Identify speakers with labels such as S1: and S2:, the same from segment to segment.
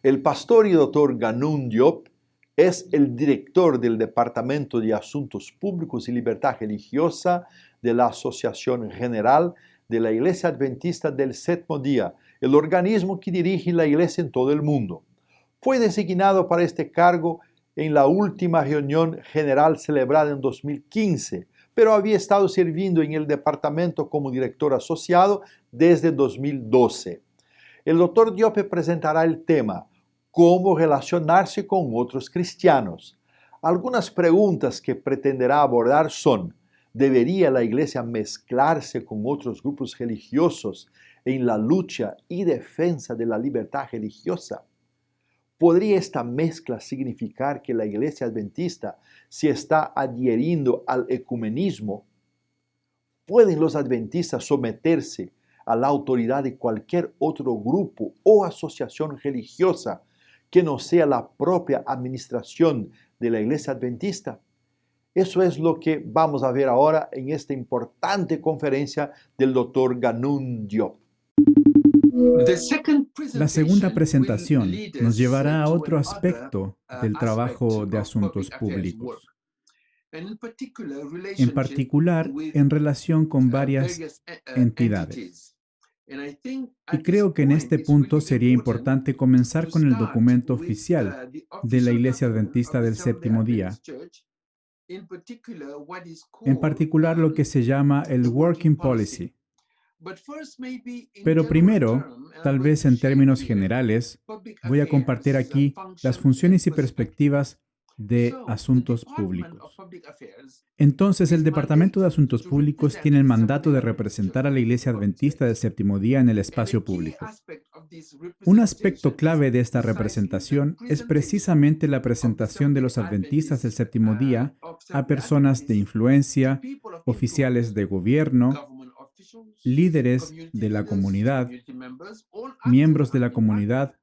S1: El pastor y doctor Ganun Diop es el director del Departamento de Asuntos Públicos y Libertad Religiosa de la Asociación General de la Iglesia Adventista del Séptimo Día, el organismo que dirige la Iglesia en todo el mundo. Fue designado para este cargo en la última reunión general celebrada en 2015, pero había estado sirviendo en el departamento como director asociado desde 2012. El doctor Diop presentará el tema cómo relacionarse con otros cristianos. Algunas preguntas que pretenderá abordar son: ¿debería la Iglesia mezclarse con otros grupos religiosos en la lucha y defensa de la libertad religiosa? ¿Podría esta mezcla significar que la Iglesia Adventista se está adhiriendo al ecumenismo? ¿Pueden los adventistas someterse a la autoridad de cualquier otro grupo o asociación religiosa que no sea la propia administración de la Iglesia Adventista? Eso es lo que vamos a ver ahora en esta importante conferencia del Dr. Ganun Diop.
S2: La segunda presentación nos llevará a otro aspecto del trabajo de asuntos públicos, en particular en relación con varias entidades. Y creo que en este punto sería importante comenzar con el documento oficial de la Iglesia Adventista del Séptimo Día, en particular lo que se llama el Working Policy. Pero primero, tal vez en términos generales, voy a compartir aquí las funciones y perspectivas de asuntos públicos. Entonces, el Departamento de Asuntos Públicos tiene el mandato de representar a la Iglesia Adventista del Séptimo Día en el espacio público. Un aspecto clave de esta representación es precisamente la presentación de los adventistas del Séptimo Día a personas de influencia, oficiales de gobierno, líderes de la comunidad, miembros de la comunidad,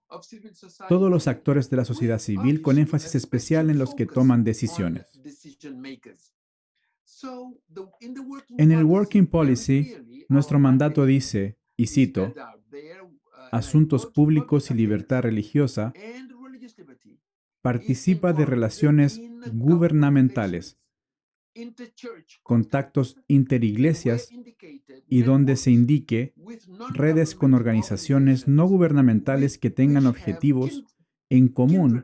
S2: todos los actores de la sociedad civil, con énfasis especial en los que toman decisiones. En el Working Policy, nuestro mandato dice, y cito, Asuntos públicos y libertad religiosa, participa de relaciones gubernamentales, contactos interiglesias y donde se indique redes con organizaciones no gubernamentales que tengan objetivos en común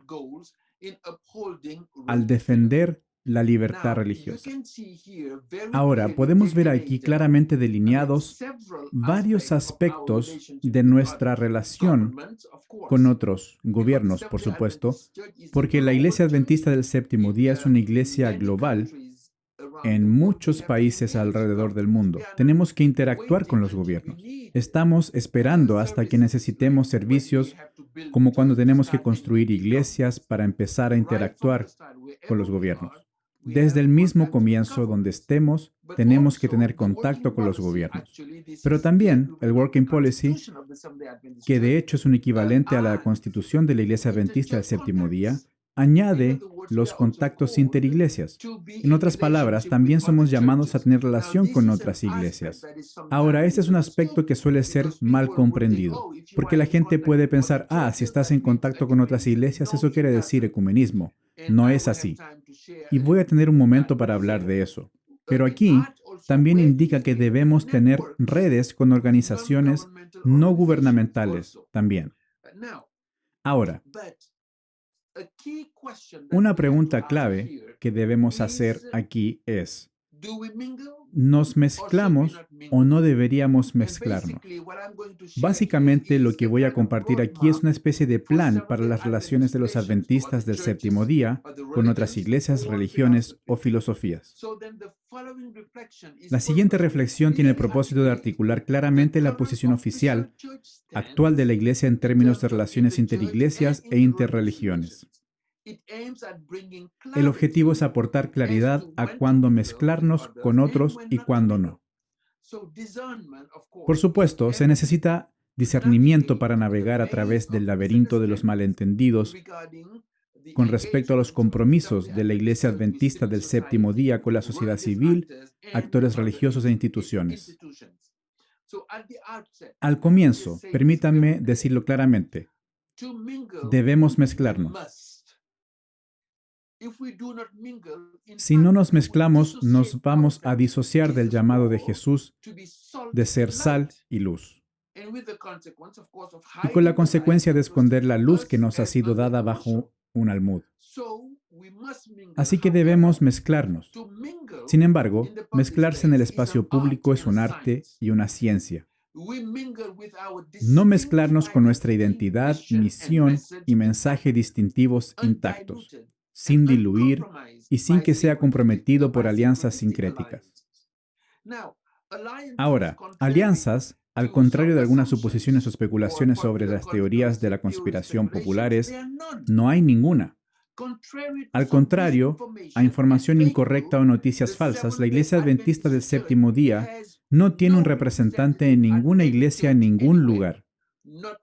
S2: al defender la libertad religiosa. Ahora, podemos ver aquí claramente delineados varios aspectos de nuestra relación con otros gobiernos, por supuesto, porque la Iglesia Adventista del Séptimo Día es una iglesia global en muchos países alrededor del mundo. Tenemos que interactuar con los gobiernos. Estamos esperando hasta que necesitemos servicios, como cuando tenemos que construir iglesias para empezar a interactuar con los gobiernos. Desde el mismo comienzo donde estemos, tenemos que tener contacto con los gobiernos. Pero también el Working Policy, que de hecho es un equivalente a la Constitución de la Iglesia Adventista del Séptimo Día, añade los contactos interiglesias. En otras palabras, también somos llamados a tener relación con otras iglesias. Ahora, este es un aspecto que suele ser mal comprendido, porque la gente puede pensar, si estás en contacto con otras iglesias, eso quiere decir ecumenismo. No es así. Y voy a tener un momento para hablar de eso. Pero aquí también indica que debemos tener redes con organizaciones no gubernamentales también. Ahora, una pregunta clave que debemos hacer aquí es, ¿nos mezclamos o no deberíamos mezclarnos? Básicamente, lo que voy a compartir aquí es una especie de plan para las relaciones de los adventistas del Séptimo Día con otras iglesias, religiones o filosofías. La siguiente reflexión tiene el propósito de articular claramente la posición oficial actual de la Iglesia en términos de relaciones interiglesias e interreligiones. El objetivo es aportar claridad a cuándo mezclarnos con otros y cuándo no. Por supuesto, se necesita discernimiento para navegar a través del laberinto de los malentendidos con respecto a los compromisos de la Iglesia Adventista del Séptimo Día con la sociedad civil, actores religiosos e instituciones. Al comienzo, permítanme decirlo claramente, Debemos mezclarnos. Si no nos mezclamos, nos vamos a disociar del llamado de Jesús de ser sal y luz, y con la consecuencia de esconder la luz que nos ha sido dada bajo un almud. Así que debemos mezclarnos. Sin embargo, mezclarse en el espacio público es un arte y una ciencia. No mezclarnos con nuestra identidad, misión y mensaje distintivos intactos, sin diluir y sin que sea comprometido por alianzas sincréticas. Ahora, alianzas, al contrario de algunas suposiciones o especulaciones sobre las teorías de la conspiración populares, no hay ninguna. Al contrario, a información incorrecta o noticias falsas, la Iglesia Adventista del Séptimo Día no tiene un representante en ninguna iglesia en ningún lugar,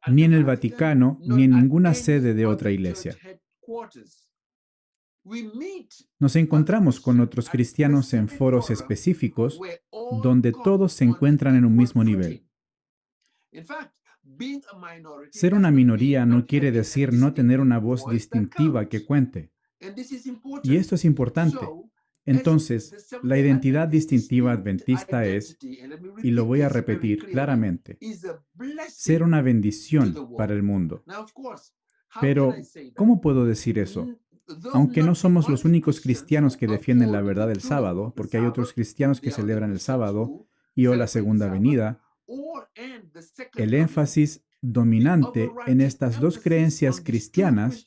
S2: ni en el Vaticano, ni en ninguna sede de otra iglesia. Nos encontramos con otros cristianos en foros específicos donde todos se encuentran en un mismo nivel. Ser una minoría no quiere decir no tener una voz distintiva que cuente. Y esto es importante. Entonces, la identidad distintiva adventista es, y lo voy a repetir claramente, ser una bendición para el mundo. Pero, ¿cómo puedo decir eso? Aunque no somos los únicos cristianos que defienden la verdad del sábado, porque hay otros cristianos que celebran el sábado y o la segunda venida, el énfasis dominante en estas dos creencias cristianas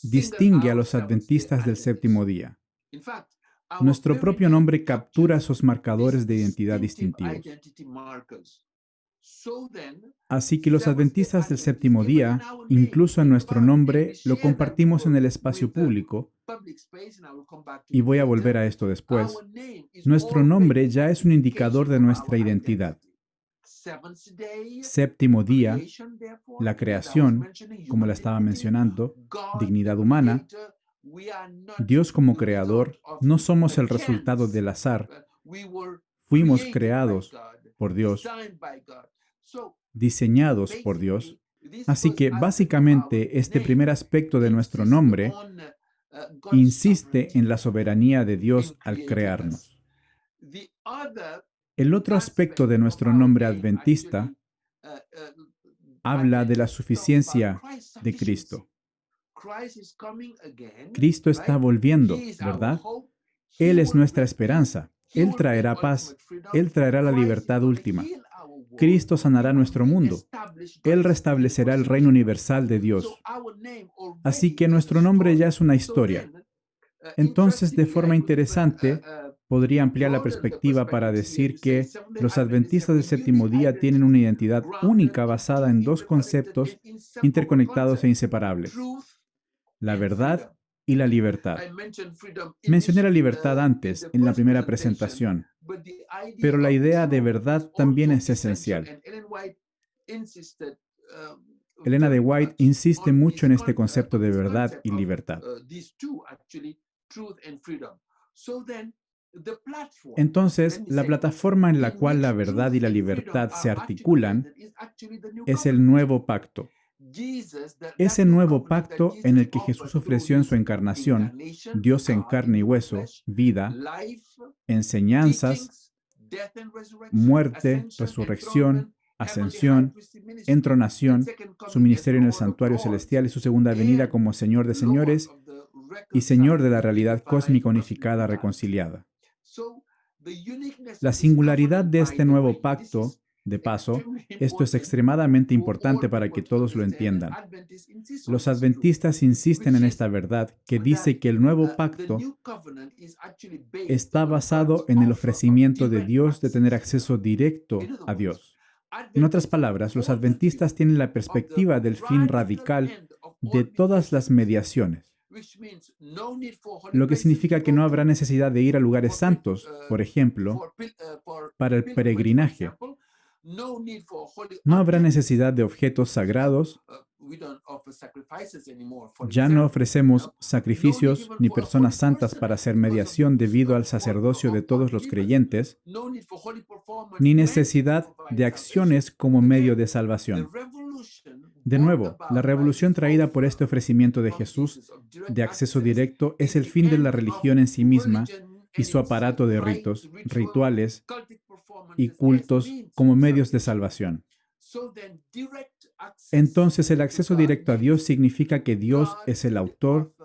S2: distingue a los adventistas del séptimo día. Nuestro propio nombre captura esos marcadores de identidad distintivos. Así que los adventistas del séptimo día, incluso en nuestro nombre, lo compartimos en el espacio público, y voy a volver a esto después. Nuestro nombre ya es un indicador de nuestra identidad. Séptimo día, la creación, como la estaba mencionando, dignidad humana. Dios como creador, no somos el resultado del azar. Fuimos creados por Dios, diseñados por Dios. Así que básicamente este primer aspecto de nuestro nombre insiste en la soberanía de Dios al crearnos. El otro aspecto de nuestro nombre adventista habla de la suficiencia de Cristo. Cristo está volviendo, ¿verdad? Él es nuestra esperanza. Él traerá paz. Él traerá la libertad última. Cristo sanará nuestro mundo. Él restablecerá el reino universal de Dios. Así que nuestro nombre ya es una historia. Entonces, de forma interesante, podría ampliar la perspectiva para decir que los adventistas del séptimo día tienen una identidad única basada en dos conceptos interconectados e inseparables: la verdad y la libertad. Mencioné la libertad antes, en la primera presentación, pero la idea de verdad también es esencial. Elena de White insiste mucho en este concepto de verdad y libertad. Entonces, la plataforma en la cual la verdad y la libertad se articulan es el nuevo pacto. Ese nuevo pacto en el que Jesús ofreció en su encarnación, Dios en carne y hueso, vida, enseñanzas, muerte, resurrección, ascensión, entronación, su ministerio en el santuario celestial y su segunda venida como Señor de señores y Señor de la realidad cósmica unificada reconciliada. La singularidad de este nuevo pacto, de paso, esto es extremadamente importante para que todos lo entiendan. Los adventistas insisten en esta verdad que dice que el nuevo pacto está basado en el ofrecimiento de Dios de tener acceso directo a Dios. En otras palabras, los adventistas tienen la perspectiva del fin radical de todas las mediaciones, lo que significa que no habrá necesidad de ir a lugares santos, por ejemplo, para el peregrinaje. No habrá necesidad de objetos sagrados. Ya no ofrecemos sacrificios ni personas santas para hacer mediación debido al sacerdocio de todos los creyentes, ni necesidad de acciones como medio de salvación. De nuevo, la revolución traída por este ofrecimiento de Jesús de acceso directo es el fin de la religión en sí misma y su aparato de ritos, rituales y cultos como medios de salvación. Entonces, el acceso directo a Dios significa que Dios es el autor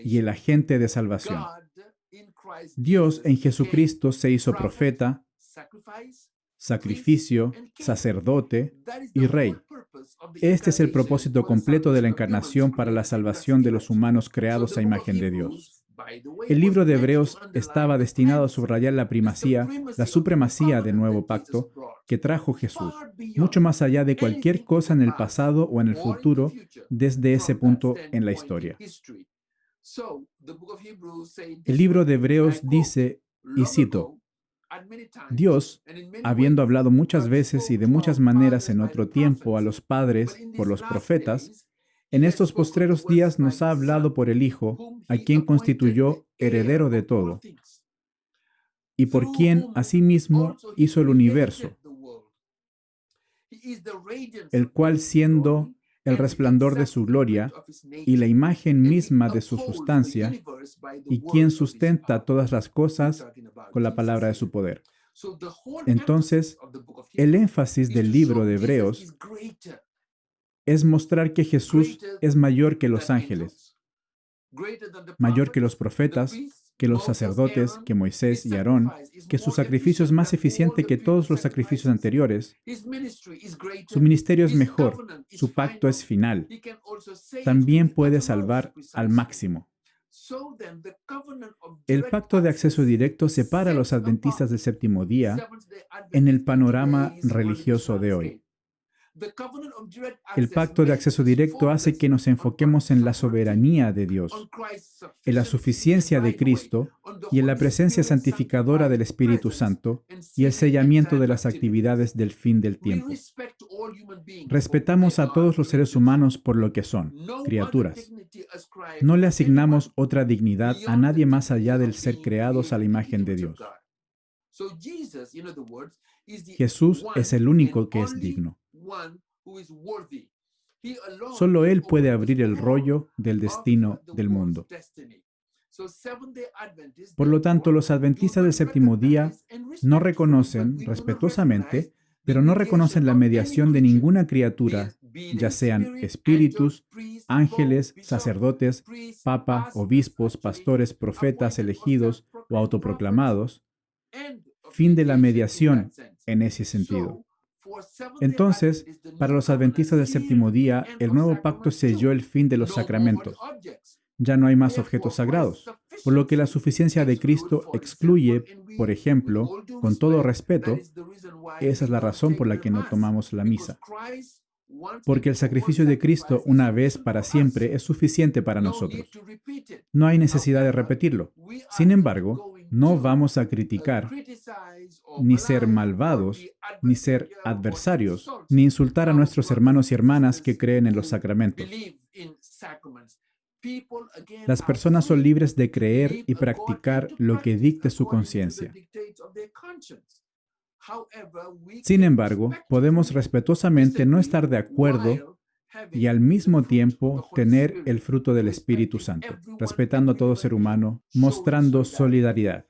S2: y el agente de salvación. Dios en Jesucristo se hizo profeta, sacrificio, sacerdote y rey. Este es el propósito completo de la encarnación para la salvación de los humanos creados a imagen de Dios. El libro de Hebreos estaba destinado a subrayar la primacía, la supremacía del nuevo pacto que trajo Jesús, mucho más allá de cualquier cosa en el pasado o en el futuro desde ese punto en la historia. El libro de Hebreos dice, y cito, Dios, habiendo hablado muchas veces y de muchas maneras en otro tiempo a los padres por los profetas, en estos postreros días nos ha hablado por el Hijo, a quien constituyó heredero de todo, y por quien asimismo hizo el universo, el cual siendo el resplandor de su gloria y la imagen misma de su sustancia, y quien sustenta todas las cosas con la palabra de su poder. Entonces, el énfasis del libro de Hebreos es mostrar que Jesús es mayor que los ángeles, mayor que los profetas, que los sacerdotes, que Moisés y Aarón, que su sacrificio es más eficiente que todos los sacrificios anteriores. Su ministerio es mejor, su pacto es final. También puede salvar al máximo. El pacto de acceso directo separa a los adventistas del séptimo día en el panorama religioso de hoy. El pacto de acceso directo hace que nos enfoquemos en la soberanía de Dios, en la suficiencia de Cristo y en la presencia santificadora del Espíritu Santo y el sellamiento de las actividades del fin del tiempo. Respetamos a todos los seres humanos por lo que son, criaturas. No le asignamos otra dignidad a nadie más allá del ser creados a la imagen de Dios. Jesús es el único que es digno. Solo Él puede abrir el rollo del destino del mundo. Por lo tanto, los adventistas del séptimo día no reconocen, respetuosamente, pero no reconocen la mediación de ninguna criatura, ya sean espíritus, ángeles, sacerdotes, papa, obispos, pastores, profetas, elegidos o autoproclamados. Fin de la mediación en ese sentido. Entonces, para los adventistas del séptimo día, el nuevo pacto selló el fin de los sacramentos. Ya no hay más objetos sagrados, por lo que la suficiencia de Cristo excluye, por ejemplo, con todo respeto, esa es la razón por la que no tomamos la misa. Porque el sacrificio de Cristo una vez para siempre es suficiente para nosotros. No hay necesidad de repetirlo. Sin embargo, no vamos a criticar, ni ser malvados, ni ser adversarios, ni insultar a nuestros hermanos y hermanas que creen en los sacramentos. Las personas son libres de creer y practicar lo que dicte su conciencia. Sin embargo, podemos respetuosamente no estar de acuerdo y al mismo tiempo tener el fruto del Espíritu Santo, respetando a todo ser humano, mostrando solidaridad.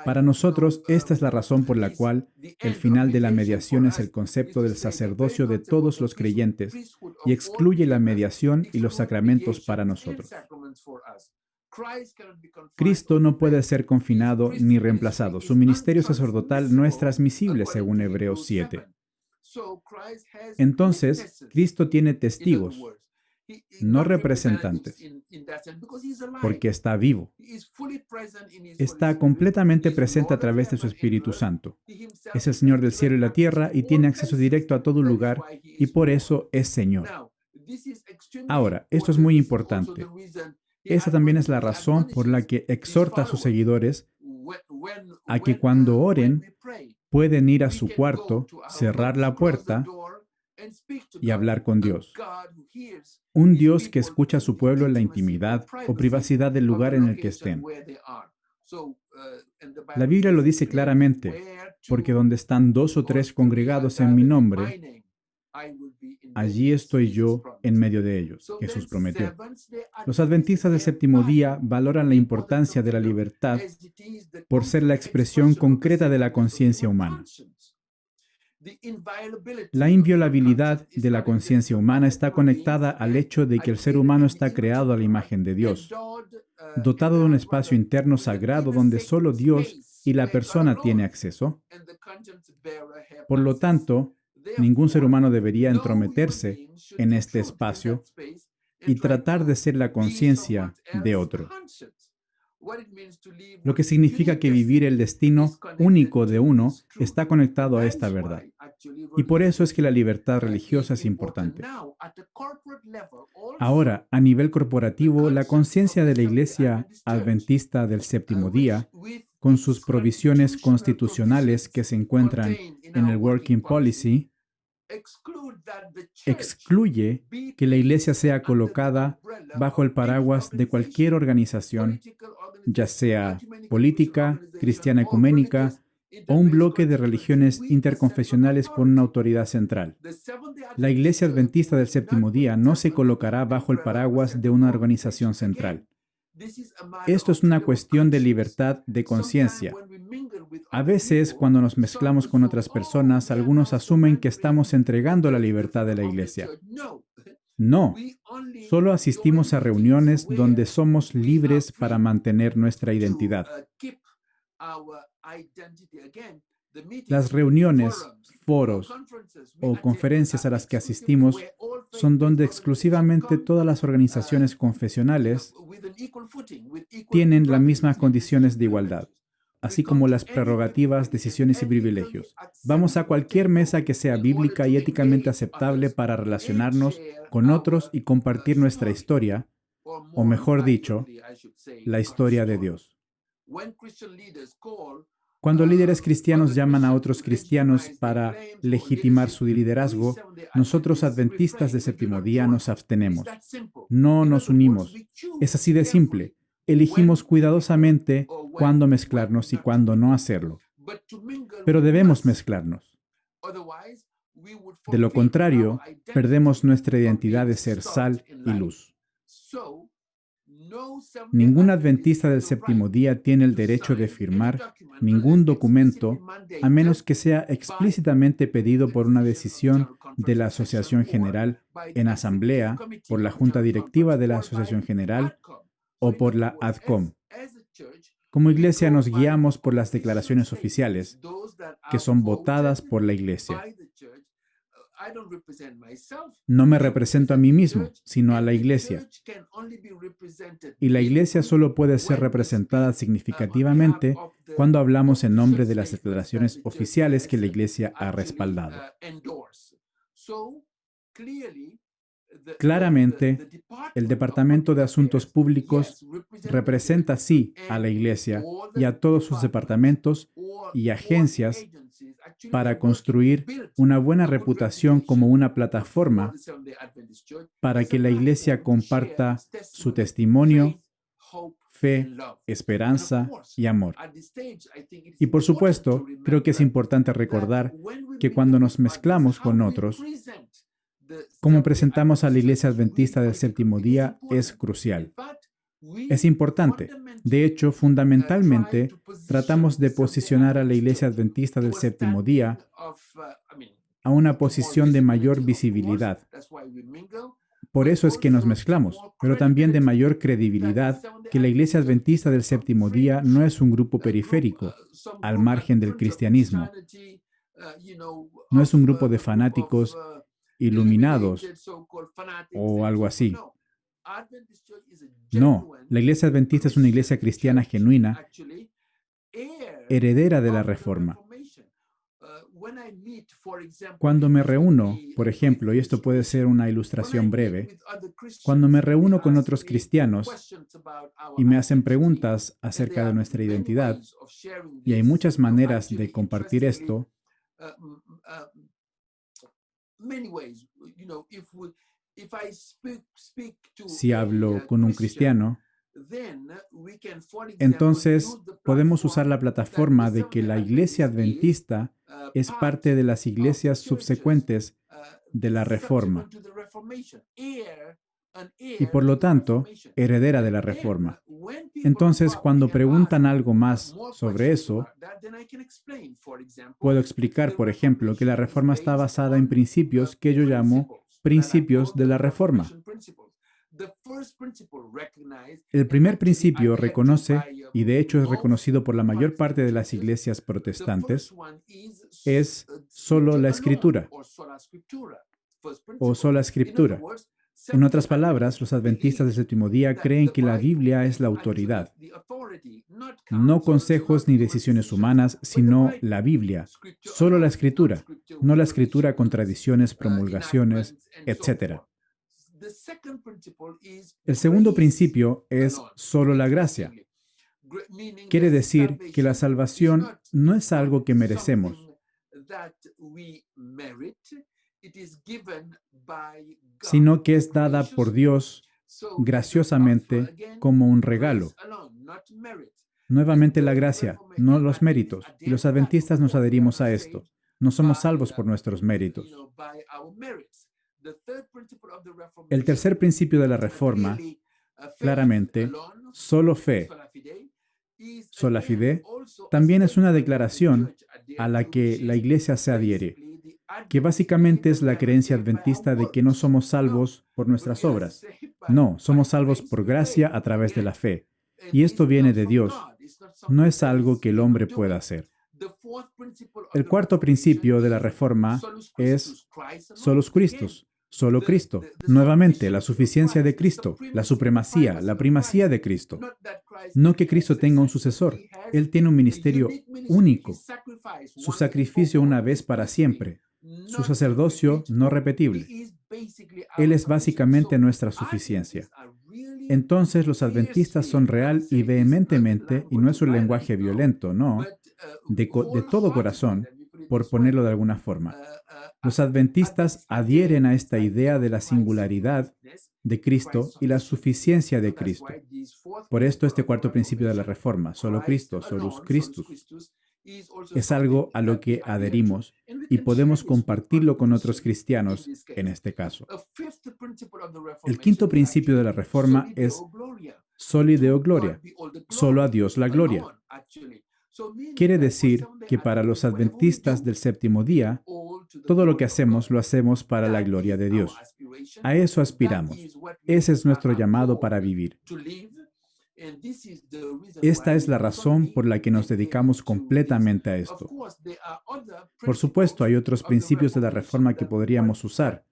S2: Para nosotros, esta es la razón por la cual el final de la mediación es el concepto del sacerdocio de todos los creyentes y excluye la mediación y los sacramentos para nosotros. Cristo no puede ser confinado ni reemplazado. Su ministerio sacerdotal no es transmisible según Hebreos 7. Entonces, Cristo tiene testigos, no representantes, porque está vivo. Está completamente presente a través de su Espíritu Santo. Es el Señor del cielo y la tierra y tiene acceso directo a todo lugar y por eso es Señor. Ahora, esto es muy importante. Esa también es la razón por la que exhorta a sus seguidores a que cuando oren pueden ir a su cuarto, cerrar la puerta y hablar con Dios. Un Dios que escucha a su pueblo en la intimidad o privacidad del lugar en el que estén. La Biblia lo dice claramente. porque donde están 2 o 3 congregados en mi nombre, allí estoy yo en medio de ellos, Jesús prometió. Los adventistas del séptimo día valoran la importancia de la libertad por ser la expresión concreta de la conciencia humana. La inviolabilidad de la conciencia humana está conectada al hecho de que el ser humano está creado a la imagen de Dios, dotado de un espacio interno sagrado donde solo Dios y la persona tiene acceso. Por lo tanto, ningún ser humano debería entrometerse en este espacio y tratar de ser la conciencia de otro. Lo que significa que vivir el destino único de uno está conectado a esta verdad. Y por eso es que la libertad religiosa es importante. Ahora, a nivel corporativo, la conciencia de la Iglesia Adventista del Séptimo Día, con sus provisiones constitucionales que se encuentran en el Working Policy, excluye que la Iglesia sea colocada bajo el paraguas de cualquier organización, ya sea política, cristiana ecuménica o un bloque de religiones interconfesionales con una autoridad central. La Iglesia Adventista del Séptimo Día no se colocará bajo el paraguas de una organización central. Esto es una cuestión de libertad de conciencia. A veces, cuando nos mezclamos con otras personas, algunos asumen que estamos entregando la libertad de la Iglesia. No, solo asistimos a reuniones donde somos libres para mantener nuestra identidad. Las reuniones, foros o conferencias a las que asistimos son donde exclusivamente todas las organizaciones confesionales tienen las mismas condiciones de igualdad, así como las prerrogativas, decisiones y privilegios. Vamos a cualquier mesa que sea bíblica y éticamente aceptable para relacionarnos con otros y compartir nuestra historia, o mejor dicho, la historia de Dios. Cuando líderes cristianos llaman a otros cristianos para legitimar su liderazgo, nosotros adventistas de séptimo día nos abstenemos. No nos unimos. Es así de simple. Elegimos cuidadosamente cuándo mezclarnos y cuándo no hacerlo. Pero debemos mezclarnos. De lo contrario, perdemos nuestra identidad de ser sal y luz. Ningún adventista del séptimo día tiene el derecho de firmar ningún documento a menos que sea explícitamente pedido por una decisión de la Asociación General en asamblea, por la Junta Directiva de la Asociación General o por la ADCOM. Como iglesia nos guiamos por las declaraciones oficiales, que son votadas por la iglesia. No me represento a mí mismo, sino a la iglesia. Y la iglesia solo puede ser representada significativamente cuando hablamos en nombre de las declaraciones oficiales que la iglesia ha respaldado. Claramente, el Departamento de Asuntos Públicos representa sí a la iglesia y a todos sus departamentos y agencias para construir una buena reputación como una plataforma para que la iglesia comparta su testimonio, fe, esperanza y amor. Y por supuesto, creo que es importante recordar que cuando nos mezclamos con otros, cómo presentamos a la iglesia adventista del séptimo día es crucial. Es importante. De hecho, fundamentalmente, tratamos de posicionar a la iglesia adventista del séptimo día a una posición de mayor visibilidad. Por eso es que nos mezclamos, pero también de mayor credibilidad, que la iglesia adventista del séptimo día no es un grupo periférico, al margen del cristianismo. No es un grupo de fanáticos iluminados o algo así. No, la iglesia adventista es una iglesia cristiana genuina, heredera de la Reforma. Cuando me reúno, por ejemplo, y esto puede ser una ilustración breve, cuando me reúno con otros cristianos y me hacen preguntas acerca de nuestra identidad, y hay muchas maneras de compartir esto, si hablo con un cristiano, Entonces, podemos usar la plataforma de que la Iglesia Adventista es parte de las iglesias subsecuentes de la Reforma y, por lo tanto, heredera de la Reforma. Entonces, cuando preguntan algo más sobre eso, puedo explicar, por ejemplo, que la Reforma está basada en principios que yo llamo principios de la Reforma. El primer principio reconoce, y de hecho es reconocido por la mayor parte de las iglesias protestantes, es solo la Escritura o sola Escritura. En otras palabras, los adventistas del séptimo día creen que la Biblia es la autoridad. No consejos ni decisiones humanas, sino la Biblia. Solo la Escritura, no la Escritura con tradiciones, promulgaciones, etc. El segundo principio es solo la gracia. Quiere decir que la salvación no es algo que merecemos, sino que es dada por Dios graciosamente como un regalo. Nuevamente la gracia, no los méritos. Y los adventistas nos adherimos a esto. No somos salvos por nuestros méritos. El tercer principio de la Reforma, claramente, solo fe, sola fide, también es una declaración a la que la Iglesia se adhiere, que básicamente es la creencia adventista de que no somos salvos por nuestras obras. No, somos salvos por gracia a través de la fe. Y esto viene de Dios. No es algo que el hombre pueda hacer. El cuarto principio de la Reforma es solus Christus, solo Cristo. Nuevamente, la suficiencia de Cristo, la supremacía, la primacía de Cristo. No que Cristo tenga un sucesor. Él tiene un ministerio único. Su sacrificio una vez para siempre. Su sacerdocio no repetible. Él es básicamente nuestra suficiencia. Entonces los adventistas son real y vehementemente, y no es un lenguaje violento, no, de todo corazón, por ponerlo de alguna forma. Los adventistas adhieren a esta idea de la singularidad de Cristo y la suficiencia de Cristo. Por esto este cuarto principio de la Reforma, solo Cristo, solus Christus, es algo a lo que adherimos y podemos compartirlo con otros cristianos en este caso. El quinto principio de la Reforma es soli Deo gloria, solo a Dios la gloria. Quiere decir que para los adventistas del séptimo día, todo lo que hacemos lo hacemos para la gloria de Dios. A eso aspiramos. Ese es nuestro llamado para vivir. Esta es la razón por la que nos dedicamos completamente a esto. Por supuesto, hay otros principios de la Reforma que podríamos usar.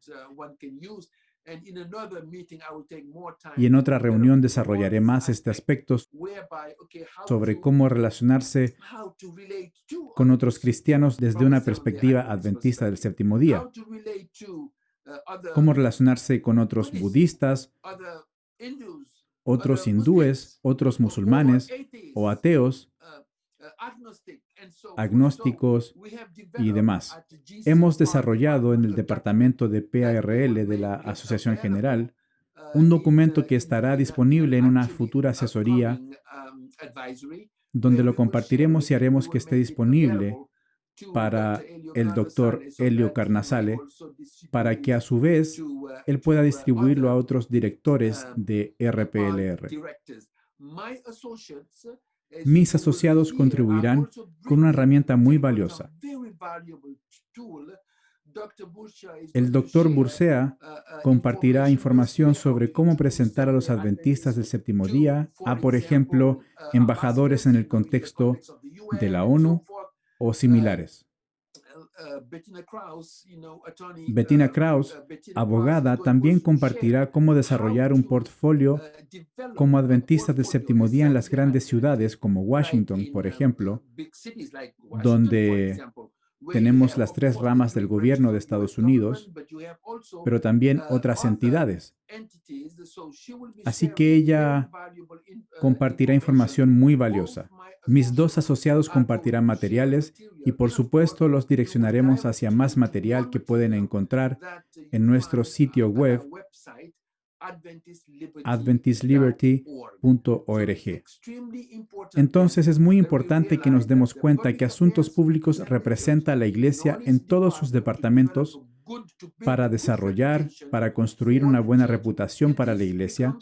S2: Y en otra reunión desarrollaré más este aspecto sobre cómo relacionarse con otros cristianos desde una perspectiva adventista del séptimo día. Cómo relacionarse con otros budistas, otros hindúes, otros musulmanes o ateos, agnósticos y demás. Hemos desarrollado en el departamento de PARL de la Asociación General un documento que estará disponible en una futura asesoría donde lo compartiremos y haremos que esté disponible para el doctor Elio Carnasale, para que a su vez él pueda distribuirlo a otros directores de RPLR. Mis asociados contribuirán con una herramienta muy valiosa. El doctor Bursea compartirá información sobre cómo presentar a los adventistas del séptimo día a, por ejemplo, embajadores en el contexto de la ONU o similares. Bettina Krause, abogada, también compartirá cómo desarrollar un portfolio como adventistas del séptimo día en las grandes ciudades como Washington, por ejemplo, donde tenemos las 3 ramas del gobierno de Estados Unidos, pero también otras entidades. Así que ella compartirá información muy valiosa. Mis 2 asociados compartirán materiales y, por supuesto, los direccionaremos hacia más material que pueden encontrar en nuestro sitio web adventistliberty.org. Entonces es muy importante que nos demos cuenta que Asuntos Públicos representa a la Iglesia en todos sus departamentos para desarrollar, para construir una buena reputación para la Iglesia,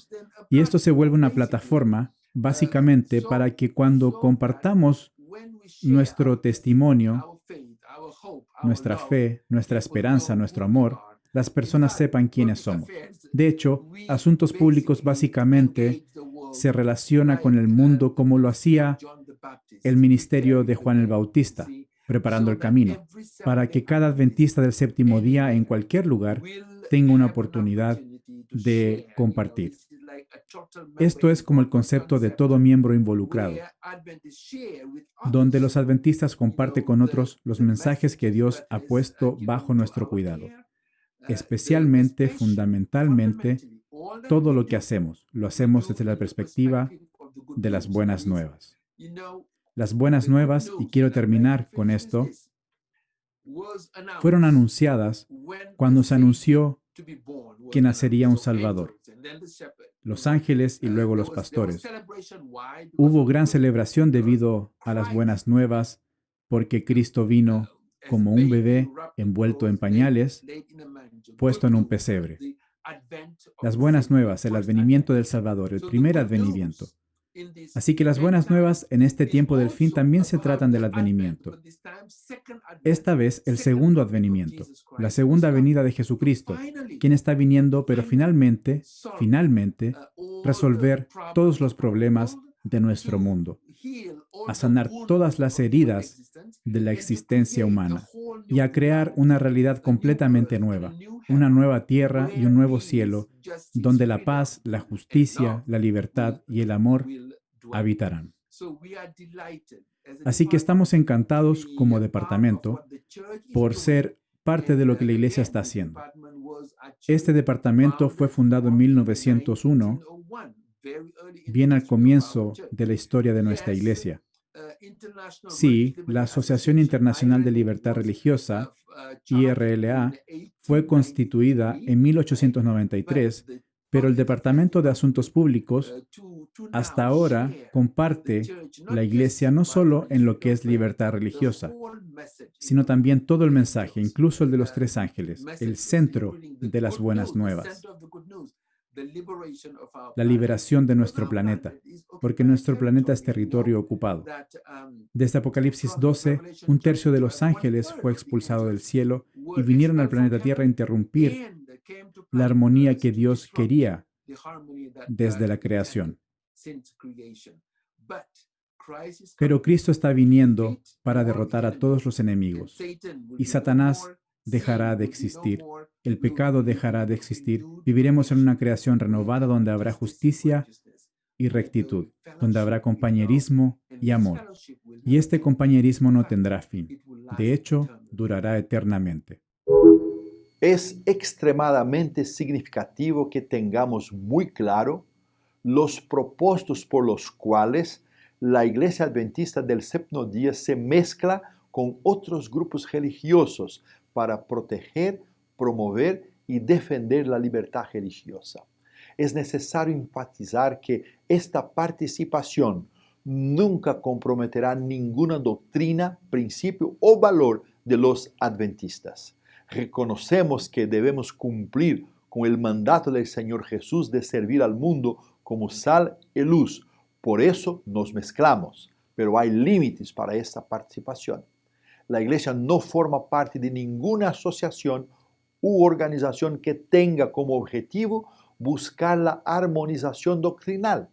S2: y esto se vuelve una plataforma básicamente para que cuando compartamos nuestro testimonio, nuestra fe, nuestra esperanza, nuestro amor, las personas sepan quiénes somos. De hecho, Asuntos Públicos básicamente se relaciona con el mundo como lo hacía el ministerio de Juan el Bautista, preparando el camino, para que cada adventista del séptimo día en cualquier lugar tenga una oportunidad de compartir. Esto es como el concepto de todo miembro involucrado, donde los adventistas comparten con otros los mensajes que Dios ha puesto bajo nuestro cuidado. Especialmente, fundamentalmente, todo lo que hacemos, lo hacemos desde la perspectiva de las buenas nuevas. Las buenas nuevas, y quiero terminar con esto, fueron anunciadas cuando se anunció que nacería un Salvador. Los ángeles y luego los pastores. Hubo gran celebración debido a las buenas nuevas, porque Cristo vino como un bebé envuelto en pañales, puesto en un pesebre. Las buenas nuevas, el advenimiento del Salvador, el primer advenimiento. Así que las buenas nuevas en este tiempo del fin también se tratan del advenimiento. Esta vez el segundo advenimiento, la segunda venida de Jesucristo, quien está viniendo, pero finalmente, resolver todos los problemas de nuestro mundo, a sanar todas las heridas de la existencia humana y a crear una realidad completamente nueva, una nueva tierra y un nuevo cielo, donde la paz, la justicia, la libertad y el amor habitarán. Así que estamos encantados como departamento por ser parte de lo que la Iglesia está haciendo. Este departamento fue fundado en 1901, bien al comienzo de la historia de nuestra Iglesia. Sí, la Asociación Internacional de Libertad Religiosa, IRLA, fue constituida en 1893, pero el Departamento de Asuntos Públicos hasta ahora comparte la Iglesia no solo en lo que es libertad religiosa, sino también todo el mensaje, incluso el de los tres ángeles, el centro de las buenas nuevas. La liberación de nuestro planeta, porque nuestro planeta es territorio ocupado. Desde Apocalipsis 12, un tercio de los ángeles fue expulsado del cielo y vinieron al planeta Tierra a interrumpir la armonía que Dios quería desde la creación. Pero Cristo está viniendo para derrotar a todos los enemigos, y Satanás dejará de existir, el pecado dejará de existir, viviremos en una creación renovada donde habrá justicia y rectitud, donde habrá compañerismo y amor. Y este compañerismo no tendrá fin. De hecho, durará eternamente.
S1: Es extremadamente significativo que tengamos muy claro los propósitos por los cuales la Iglesia Adventista del Séptimo Día se mezcla con otros grupos religiosos para proteger, promover y defender la libertad religiosa. Es necesario enfatizar que esta participación nunca comprometerá ninguna doctrina, principio o valor de los adventistas. Reconocemos que debemos cumplir con el mandato del Señor Jesús de servir al mundo como sal y luz. Por eso nos mezclamos, pero hay límites para esta participación. La Iglesia no forma parte de ninguna asociación u organización que tenga como objetivo buscar la armonización doctrinal.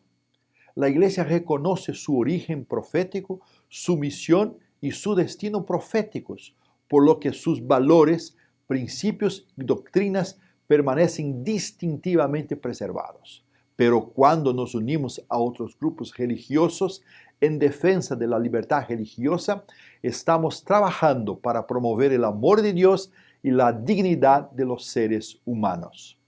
S1: La Iglesia reconoce su origen profético, su misión y su destino proféticos, por lo que sus valores, principios y doctrinas permanecen distintivamente preservados. Pero cuando nos unimos a otros grupos religiosos en defensa de la libertad religiosa, estamos trabajando para promover el amor de Dios y la dignidad de los seres humanos.